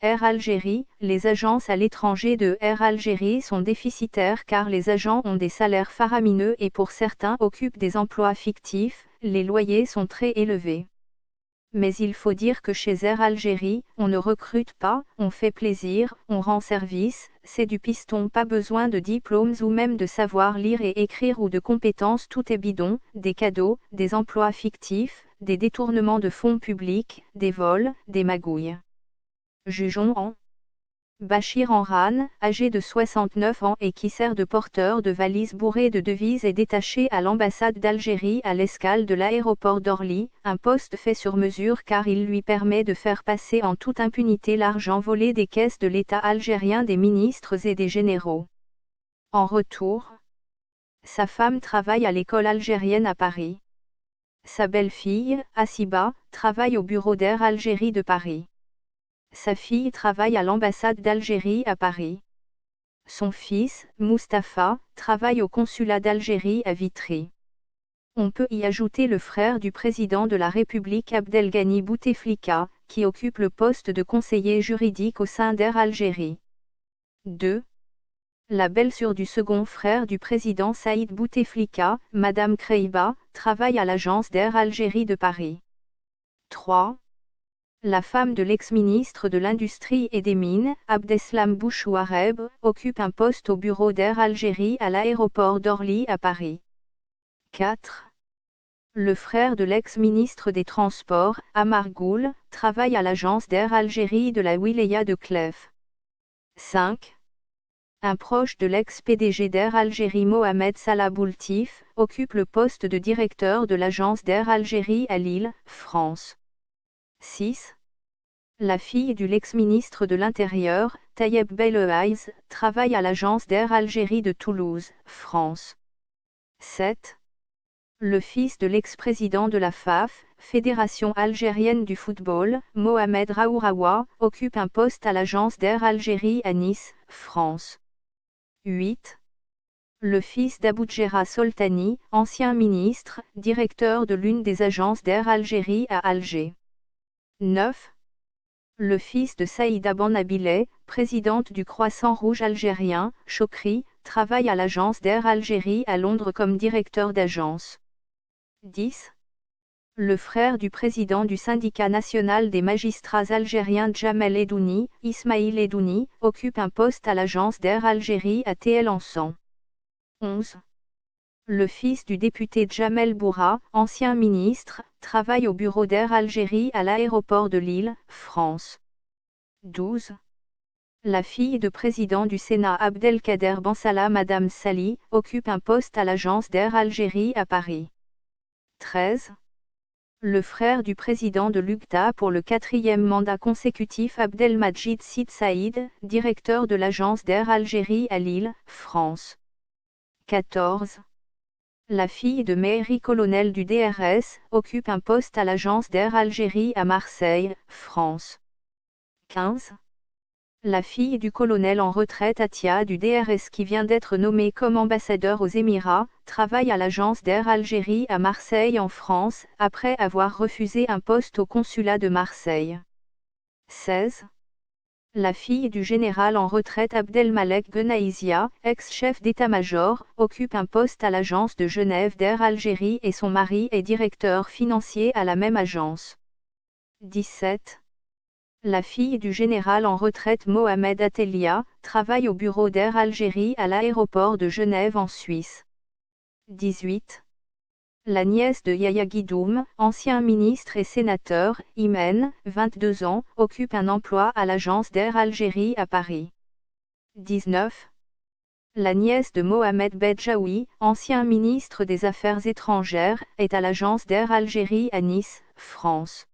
Air Algérie. Les agences à l'étranger de Air Algérie sont déficitaires car les agents ont des salaires faramineux et pour certains occupent des emplois fictifs, les loyers sont très élevés. Mais il faut dire que chez Air Algérie, on ne recrute pas, on fait plaisir, on rend service, c'est du piston, pas besoin de diplômes ou même de savoir lire et écrire ou de compétences, tout est bidon, des cadeaux, des emplois fictifs, des détournements de fonds publics, des vols, des magouilles. Jugeons en Bachir Enran, âgé de 69 ans et qui sert de porteur de valises bourrées de devises, est détaché à l'ambassade d'Algérie à l'escale de l'aéroport d'Orly, un poste fait sur mesure car il lui permet de faire passer en toute impunité l'argent volé des caisses de l'État algérien, des ministres et des généraux. En retour, sa femme travaille à l'école algérienne à Paris. Sa belle-fille, Assiba, travaille au bureau d'Air Algérie de Paris. Sa fille travaille à l'ambassade d'Algérie à Paris. Son fils, Mustapha, travaille au consulat d'Algérie à Vitry. On peut y ajouter le frère du président de la République Abdelghani Bouteflika, qui occupe le poste de conseiller juridique au sein d'Air Algérie. 2. La belle-sœur du second frère du président Saïd Bouteflika, Madame Kreiba, travaille à l'agence d'Air Algérie de Paris. 3. La femme de l'ex-ministre de l'Industrie et des Mines, Abdeslam Bouchouareb, occupe un poste au bureau d'Air Algérie à l'aéroport d'Orly à Paris. 4. Le frère de l'ex-ministre des Transports, Amar Goul, travaille à l'agence d'Air Algérie de la wilaya de Clef. 5. Un proche de l'ex-PDG d'Air Algérie, Mohamed Salah Boultif, occupe le poste de directeur de l'agence d'Air Algérie à Lille, France. 6. La fille du l'ex-ministre de l'Intérieur, Tayeb Bellehaïs, travaille à l'agence d'Air Algérie de Toulouse, France. 7. Le fils de l'ex-président de la FAF, Fédération algérienne du football, Mohamed Raouraoua, occupe un poste à l'agence d'Air Algérie à Nice, France. 8. Le fils d'Aboudjera Soltani, ancien ministre, directeur de l'une des agences d'Air Algérie à Alger. 9. Le fils de Saïda Bannabileh, présidente du Croissant Rouge algérien, Chokri, travaille à l'agence d'Air Algérie à Londres comme directeur d'agence. 10. Le frère du président du syndicat national des magistrats algériens Djamel Edouni, Ismaïl Edouni, occupe un poste à l'agence d'Air Algérie à Tl-Ansan. 11. Le fils du député Djamel Bourra, ancien ministre, travaille au bureau d'Air Algérie à l'aéroport de Lille, France. 12. La fille de président du Sénat Abdelkader Bensalah, Madame Sali, occupe un poste à l'agence d'Air Algérie à Paris. 13. Le frère du président de l'UQTA pour le 4e mandat consécutif, Abdelmajid Sid Saïd, directeur de l'agence d'Air Algérie à Lille, France. 14. La fille de mairie colonel du DRS, occupe un poste à l'agence d'Air Algérie à Marseille, France. 15. La fille du colonel en retraite Atia du DRS qui vient d'être nommé comme ambassadeur aux Émirats, travaille à l'agence d'Air Algérie à Marseille en France, après avoir refusé un poste au consulat de Marseille. 16. La fille du général en retraite Abdelmalek Benaïzia, ex-chef d'état-major, occupe un poste à l'agence de Genève d'Air Algérie et son mari est directeur financier à la même agence. 17. La fille du général en retraite Mohamed Atelia, travaille au bureau d'Air Algérie à l'aéroport de Genève en Suisse. 18. La nièce de Yahya Guidoum, ancien ministre et sénateur, Imen, 22 ans, occupe un emploi à l'agence d'Air Algérie à Paris. 19. La nièce de Mohamed Bedjaoui, ancien ministre des Affaires étrangères, est à l'agence d'Air Algérie à Nice, France.